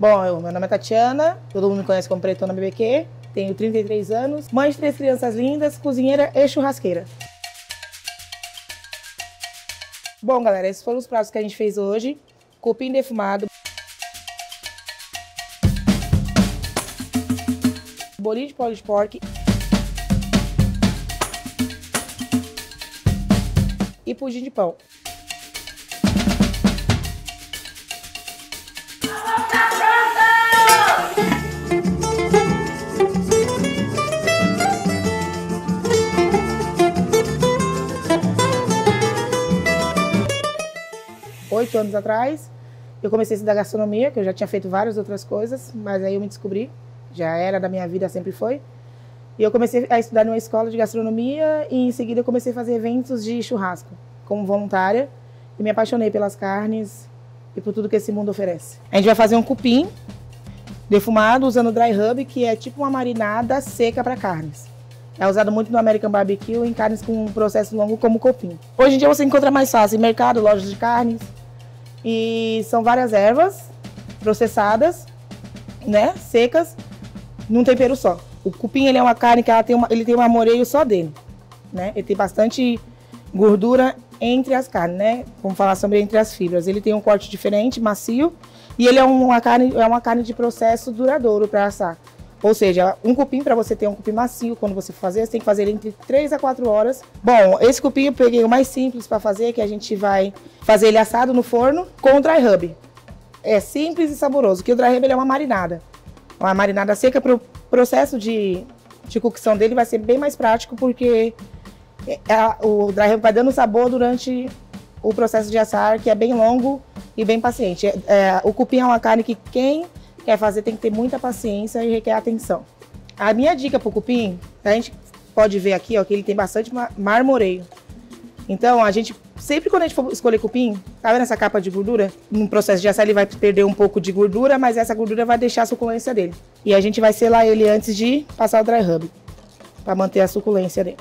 Bom, meu nome é Tatiana, todo mundo me conhece como Pretona BBQ, tenho 33 anos, mãe de 3 crianças lindas, cozinheira e churrasqueira. Bom, galera, esses foram os pratos que a gente fez hoje. Cupim defumado, bolinho de polish pork e pudim de pão. Oito anos atrás, eu comecei a estudar gastronomia, que eu já tinha feito várias outras coisas, mas aí eu me descobri, já era da minha vida, sempre foi. E eu comecei a estudar numa escola de gastronomia e em seguida eu comecei a fazer eventos de churrasco como voluntária e me apaixonei pelas carnes e por tudo que esse mundo oferece. A gente vai fazer um cupim defumado usando dry rub, que é tipo uma marinada seca para carnes. É usado muito no American Barbecue em carnes com um processo longo como o cupim. Hoje em dia você encontra mais fácil em mercado, lojas de carnes. E são várias ervas processadas, né, secas, num tempero só. O cupim ele é uma carne que ele tem um amoreio só dele, né? Ele tem bastante gordura entre as carnes, né? Vamos falar sobre entre as fibras. Ele tem um corte diferente, macio, e ele é uma carne de processo duradouro para assar. Ou seja, um cupim, para você ter um cupim macio, quando você for fazer, você tem que fazer ele entre 3 a 4 horas. Bom, esse cupim eu peguei o mais simples para fazer, que a gente vai fazer ele assado no forno com o dry rub. É simples e saboroso, que o dry rub ele é uma marinada. Uma marinada seca, para o processo de cocção dele vai ser bem mais prático, porque o dry rub vai dando sabor durante o processo de assar, que é bem longo e bem paciente. O cupim é uma carne que quem quer fazer tem que ter muita paciência e requer atenção. A minha dica para o cupim, a gente pode ver aqui, ó, que ele tem bastante marmoreio. Então, a gente, sempre quando a gente for escolher cupim, tá vendo essa capa de gordura? No processo de assar ele vai perder um pouco de gordura, mas essa gordura vai deixar a suculência dele. E a gente vai selar ele antes de passar o dry rub, para manter a suculência dele.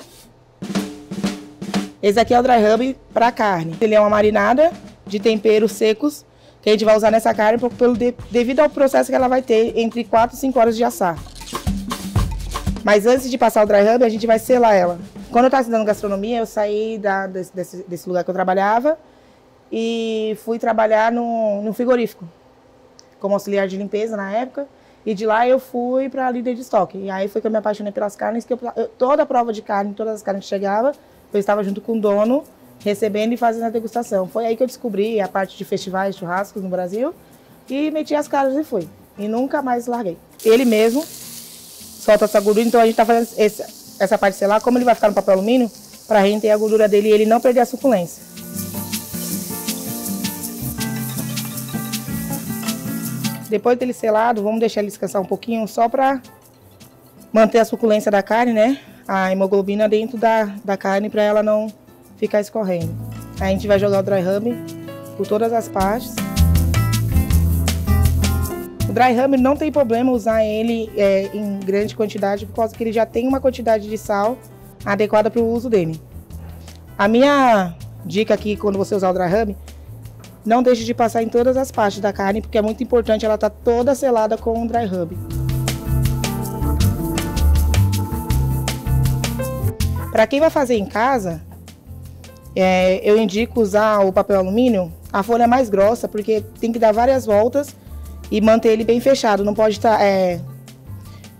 Esse aqui é o dry rub para carne. Ele é uma marinada de temperos secos, que a gente vai usar nessa carne devido ao processo que ela vai ter entre 4 e 5 horas de assar. Mas antes de passar o dry rub, a gente vai selar ela. Quando eu estava estudando gastronomia, eu saí desse lugar que eu trabalhava e fui trabalhar no frigorífico, como auxiliar de limpeza na época. E de lá eu fui para líder de estoque. E aí foi que eu me apaixonei pelas carnes, que toda a prova de carne, todas as carnes que chegavam, eu estava junto com o dono, recebendo e fazendo a degustação. Foi aí que eu descobri a parte de festivais de churrascos no Brasil e meti as caras e fui. E nunca mais larguei. Ele mesmo solta essa gordura, então a gente tá fazendo essa parte de selar, como ele vai ficar no papel alumínio, para reter a gordura dele e ele não perder a suculência. Depois dele selado, vamos deixar ele descansar um pouquinho só para manter a suculência da carne, né? A hemoglobina dentro da carne para ela não ficar escorrendo. Aí a gente vai jogar o dry rub por todas as partes. O dry rub não tem problema usar ele em grande quantidade, por causa que ele já tem uma quantidade de sal adequada para o uso dele. A minha dica aqui, quando você usar o dry rub, não deixe de passar em todas as partes da carne, porque é muito importante ela estar toda selada com o dry rub. Para quem vai fazer em casa, eu indico usar o papel alumínio, a folha mais grossa, porque tem que dar várias voltas e manter ele bem fechado. Não pode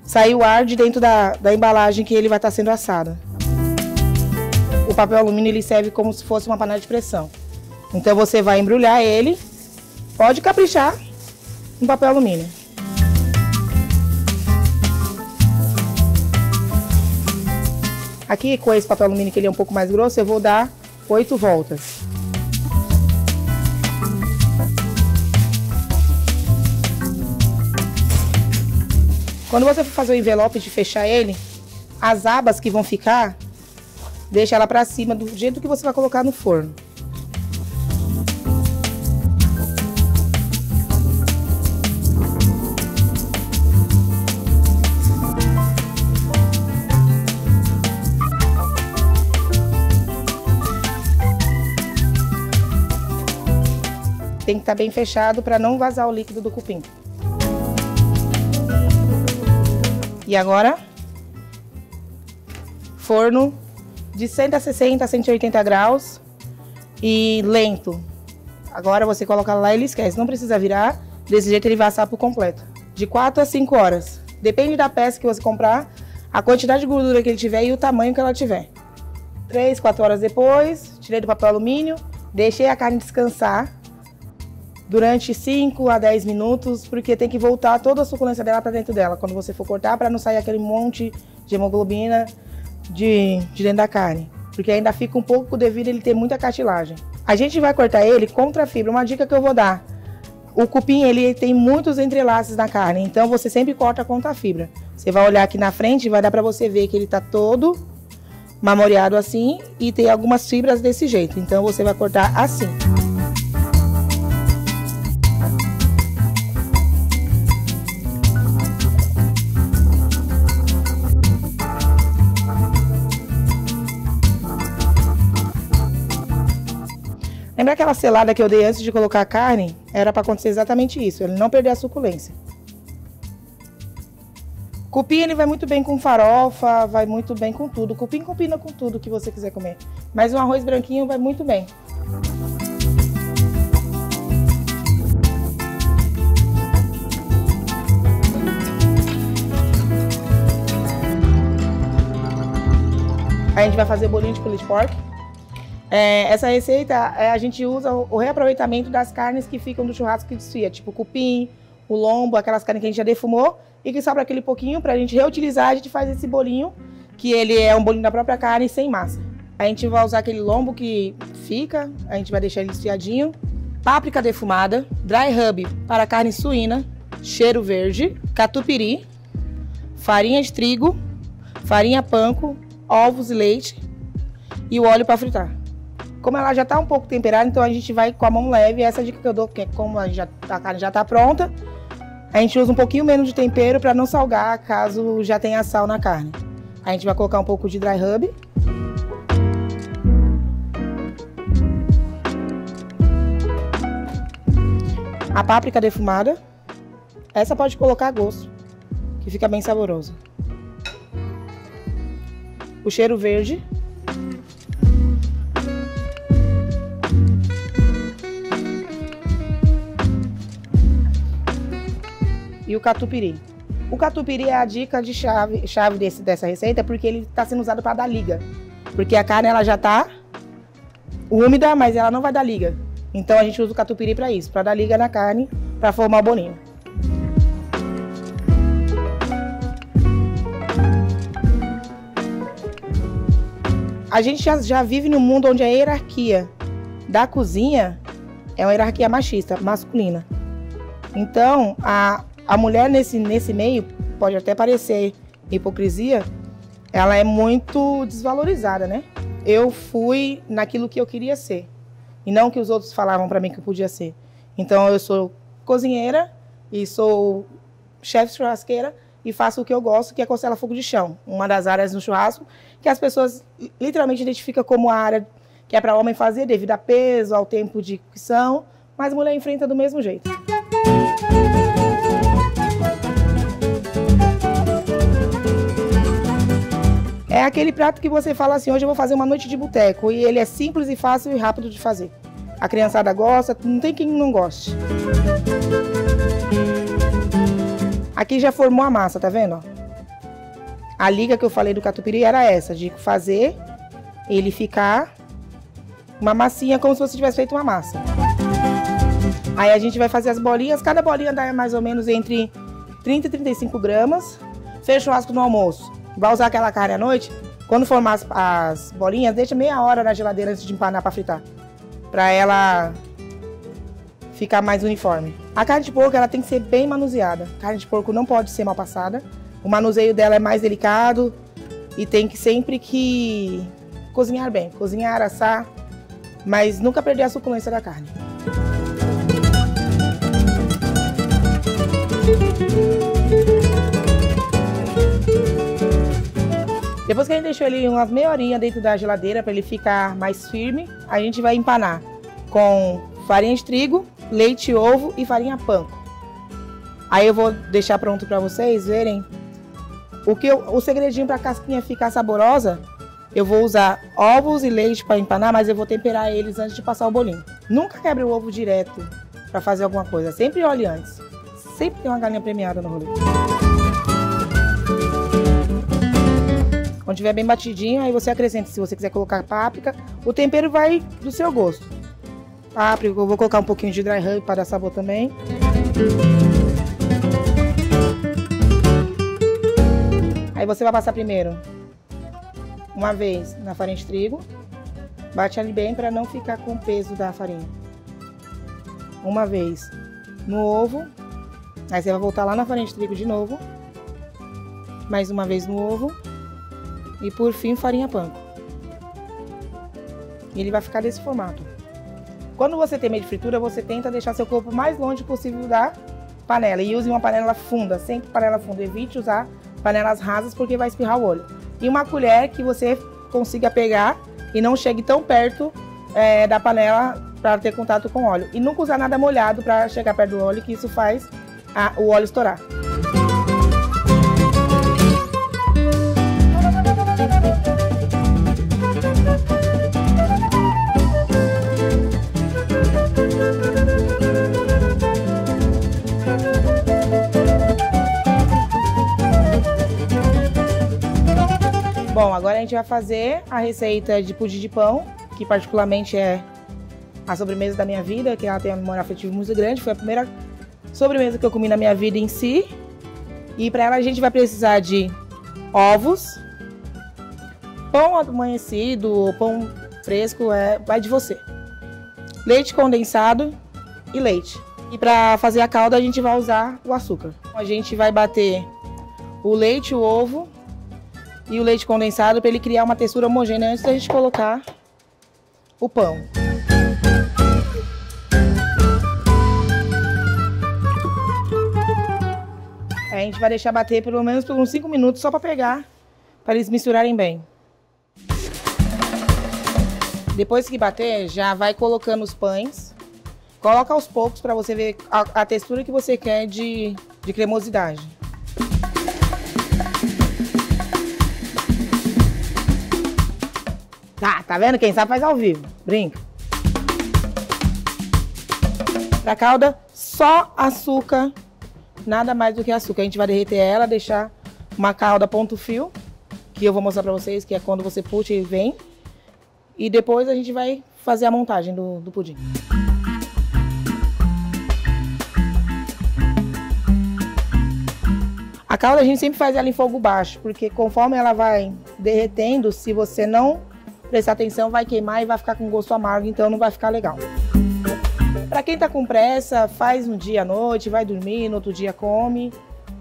sair o ar de dentro da embalagem que ele vai estar sendo assado. O papel alumínio ele serve como se fosse uma panela de pressão. Então você vai embrulhar ele, pode caprichar no papel alumínio. Aqui com esse papel alumínio que ele é um pouco mais grosso, eu vou dar 8 voltas. Quando você for fazer o envelope de fechar ele, as abas que vão ficar, deixa ela para cima do jeito que você vai colocar no forno. Tem que estar bem fechado para não vazar o líquido do cupim. E agora, forno de 160 a 180 graus e lento. Agora você coloca lá e ele esquece, não precisa virar, desse jeito ele vai assar por completo. De 4 a 5 horas. Depende da peça que você comprar, a quantidade de gordura que ele tiver e o tamanho que ela tiver. 3, 4 horas depois, tirei do papel alumínio, deixei a carne descansar durante 5 a 10 minutos, porque tem que voltar toda a suculência dela para dentro dela, quando você for cortar, para não sair aquele monte de hemoglobina de dentro da carne, porque ainda fica um pouco devido a ele ter muita cartilagem. A gente vai cortar ele contra a fibra. Uma dica que eu vou dar: o cupim ele tem muitos entrelaços na carne, então você sempre corta contra a fibra. Você vai olhar aqui na frente e vai dar para você ver que ele está todo marmoreado assim e tem algumas fibras desse jeito, então você vai cortar assim. Lembra aquela selada que eu dei antes de colocar a carne? Era para acontecer exatamente isso, ele não perder a suculência. Cupim ele vai muito bem com farofa, vai muito bem com tudo. Cupim combina com tudo que você quiser comer. Mas um arroz branquinho vai muito bem. A gente vai fazer bolinho de pulled pork. Essa receita, a gente usa o reaproveitamento das carnes que ficam do churrasco que desfia, tipo cupim, o lombo, aquelas carnes que a gente já defumou e que sobra aquele pouquinho pra gente reutilizar. A gente faz esse bolinho, que ele é um bolinho da própria carne sem massa. A gente vai usar aquele lombo que fica, a gente vai deixar ele desfiadinho. Páprica defumada, dry rub para carne suína, cheiro verde, catupiry, farinha de trigo, farinha panko, ovos e leite e o óleo para fritar. Como ela já está um pouco temperada, então a gente vai com a mão leve. Essa dica que eu dou, que é como a carne já está pronta, a gente usa um pouquinho menos de tempero para não salgar, caso já tenha sal na carne. A gente vai colocar um pouco de dry rub. A páprica defumada. Essa pode colocar a gosto, que fica bem saboroso. O cheiro verde. E o catupiry. O catupiry é a dica de chave dessa receita, porque ele está sendo usado para dar liga. Porque a carne ela já está úmida, mas ela não vai dar liga. Então a gente usa o catupiry para isso, para dar liga na carne, para formar o bolinho. A gente já vive num mundo onde a hierarquia da cozinha é uma hierarquia machista, masculina. Então, a mulher nesse meio, pode até parecer hipocrisia, ela é muito desvalorizada, né? Eu fui naquilo que eu queria ser, e não o que os outros falavam para mim que eu podia ser. Então, eu sou cozinheira e sou chefe churrasqueira e faço o que eu gosto, que é costela fogo de chão. Uma das áreas no churrasco que as pessoas literalmente identificam como a área que é para homem fazer, devido a peso, ao tempo de cocção, mas a mulher enfrenta do mesmo jeito. É aquele prato que você fala assim: hoje eu vou fazer uma noite de boteco, e ele é simples e fácil e rápido de fazer. A criançada gosta, não tem quem não goste. Aqui já formou a massa, tá vendo? A liga que eu falei do catupiry era essa, de fazer ele ficar uma massinha, como se você tivesse feito uma massa. Aí a gente vai fazer as bolinhas, cada bolinha dá mais ou menos entre 30 e 35 gramas. Fez churrasco no almoço, vai usar aquela carne à noite, quando formar as bolinhas, deixa meia hora na geladeira antes de empanar para fritar, para ela ficar mais uniforme. A carne de porco ela tem que ser bem manuseada. A carne de porco não pode ser mal passada. O manuseio dela é mais delicado e tem que sempre que cozinhar bem, cozinhar, assar, mas nunca perder a suculência da carne. Depois que a gente deixou ele umas meia horinha dentro da geladeira para ele ficar mais firme, a gente vai empanar com farinha de trigo, leite, ovo e farinha panko. Aí eu vou deixar pronto para vocês verem O segredinho para a casquinha ficar saborosa, eu vou usar ovos e leite para empanar, mas eu vou temperar eles antes de passar o bolinho. Nunca quebre o ovo direto para fazer alguma coisa, sempre olhe antes. Sempre tem uma galinha premiada no rolê. Quando tiver bem batidinho, aí você acrescenta, se você quiser colocar páprica, o tempero vai do seu gosto. Páprica, eu vou colocar um pouquinho de dry rub para dar sabor também. Aí você vai passar primeiro uma vez na farinha de trigo, bate ali bem para não ficar com o peso da farinha. Uma vez no ovo, aí você vai voltar lá na farinha de trigo de novo, mais uma vez no ovo e por fim farinha panko. E ele vai ficar desse formato. Quando você tem meio de fritura, você tenta deixar seu corpo o mais longe possível da panela e use uma panela funda, sempre panela funda, evite usar panelas rasas porque vai espirrar o óleo. E uma colher que você consiga pegar e não chegue tão perto da panela para ter contato com o óleo. E nunca usar nada molhado para chegar perto do óleo, que isso faz o óleo estourar. Bom, agora a gente vai fazer a receita de pudim de pão, que particularmente é a sobremesa da minha vida, que ela tem uma memória afetiva muito grande. Foi a primeira sobremesa que eu comi na minha vida em si. E para ela a gente vai precisar de ovos, pão amanhecido, pão fresco, vai de você. Leite condensado e leite. E para fazer a calda a gente vai usar o açúcar. A gente vai bater o leite, o ovo e o leite condensado para ele criar uma textura homogênea antes da gente colocar o pão. Aí a gente vai deixar bater pelo menos por uns 5 minutos só para pegar, para eles misturarem bem. Depois que bater, já vai colocando os pães. Coloca aos poucos para você ver a textura que você quer de cremosidade. Tá vendo? Quem sabe faz ao vivo. Brinca. Pra calda, só açúcar. Nada mais do que açúcar. A gente vai derreter ela, deixar uma calda ponto fio, que eu vou mostrar pra vocês, que é quando você puxa e vem. E depois a gente vai fazer a montagem do pudim. A calda a gente sempre faz ela em fogo baixo, porque conforme ela vai derretendo, se você não prestar atenção, vai queimar e vai ficar com gosto amargo, então não vai ficar legal. Para quem tá com pressa, faz um dia à noite, vai dormir, no outro dia come,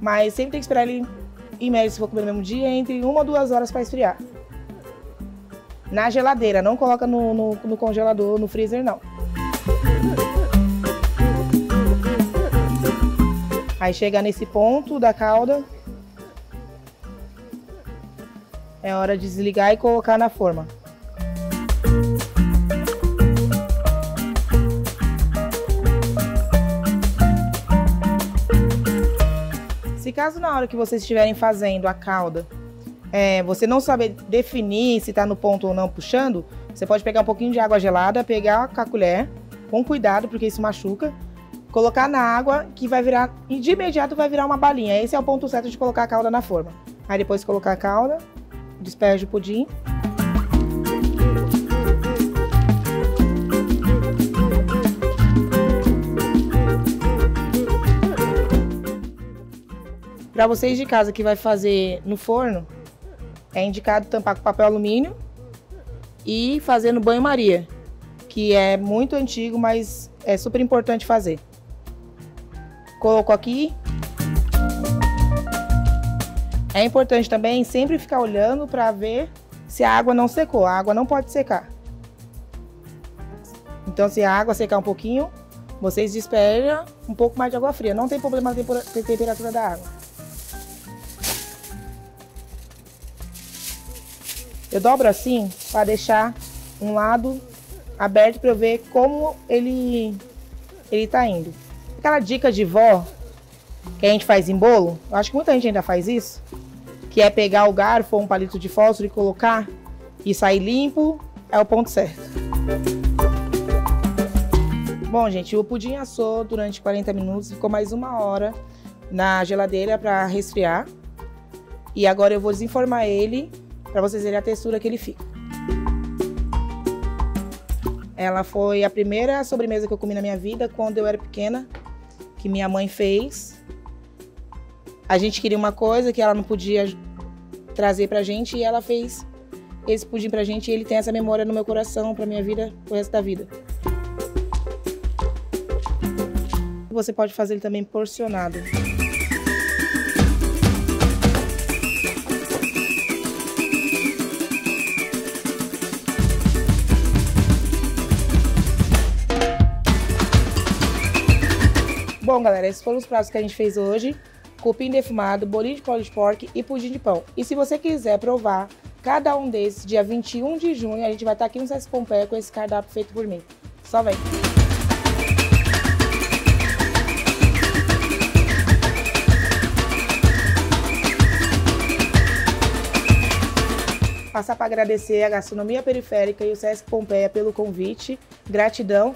mas sempre tem que esperar ele, em média, se for comer no mesmo dia, entre 1 ou 2 horas para esfriar. Na geladeira, não coloca no congelador, no freezer, não. Aí chega nesse ponto da calda, é hora de desligar e colocar na forma. Se caso na hora que vocês estiverem fazendo a calda, você não saber definir se está no ponto ou não puxando, você pode pegar um pouquinho de água gelada, pegar com a colher, com cuidado porque isso machuca, colocar na água que vai virar, e de imediato vai virar uma balinha. Esse é o ponto certo de colocar a calda na forma. Aí depois colocar a calda, despeja o pudim. Para vocês de casa que vai fazer no forno, é indicado tampar com papel alumínio e fazer no banho-maria, que é muito antigo, mas é super importante fazer. Coloco aqui. É importante também sempre ficar olhando para ver se a água não secou. A água não pode secar. Então, se a água secar um pouquinho, vocês despejam um pouco mais de água fria. Não tem problema na temperatura da água. Eu dobro assim para deixar um lado aberto para eu ver como ele tá indo. Aquela dica de vó que a gente faz em bolo, eu acho que muita gente ainda faz isso, que é pegar o garfo ou um palito de fósforo e colocar e sair limpo, é o ponto certo. Bom, gente, o pudim assou durante 40 minutos, ficou mais 1 hora na geladeira para resfriar. E agora eu vou desenformar ele para vocês verem a textura que ele fica. Ela foi a primeira sobremesa que eu comi na minha vida quando eu era pequena, que minha mãe fez. A gente queria uma coisa que ela não podia trazer pra gente e ela fez esse pudim pra gente e ele tem essa memória no meu coração pra minha vida, pro resto da vida. Você pode fazer ele também porcionado. Bom, galera, esses foram os pratos que a gente fez hoje. Cupim defumado, bolinho de Polish Pork e pudim de pão. E se você quiser provar cada um desses, dia 21 de junho, a gente vai estar aqui no Sesc Pompeia com esse cardápio feito por mim. Só vem! Passar para agradecer a Gastronomia Periférica e o Sesc Pompeia pelo convite. Gratidão!